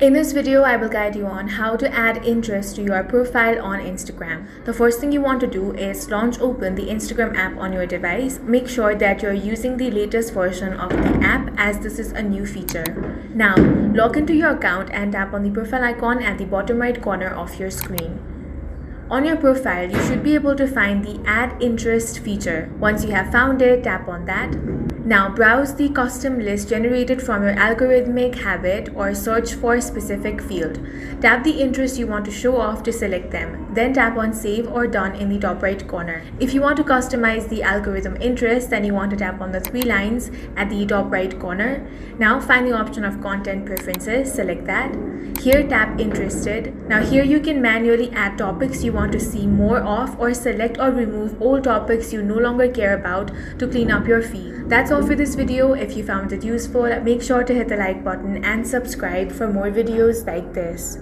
In this video, I will guide you on how to add interest to your profile on Instagram. The first thing you want to do is launch open the Instagram app on your device. Make sure that you're using the latest version of the app as this is a new feature. Now, log into your account and tap on the profile icon at the bottom right corner of your screen. On your profile, you should be able to find the Add Interest feature. Once you have found it, tap on that. Now browse the custom list generated from your algorithmic habit or search for a specific field. Tap the interest you want to show off to select them. Then tap on Save or Done in the top right corner. If you want to customize the algorithm interest, then you want to tap on the three lines at the top right corner. Now find the option of Content Preferences, select that. Here tap Interested. Now here you can manually add topics you want to see more of or select or remove all topics you no longer care about to clean up your feed. That's all for this video. If you found it useful, make sure to hit the like button and subscribe for more videos like this.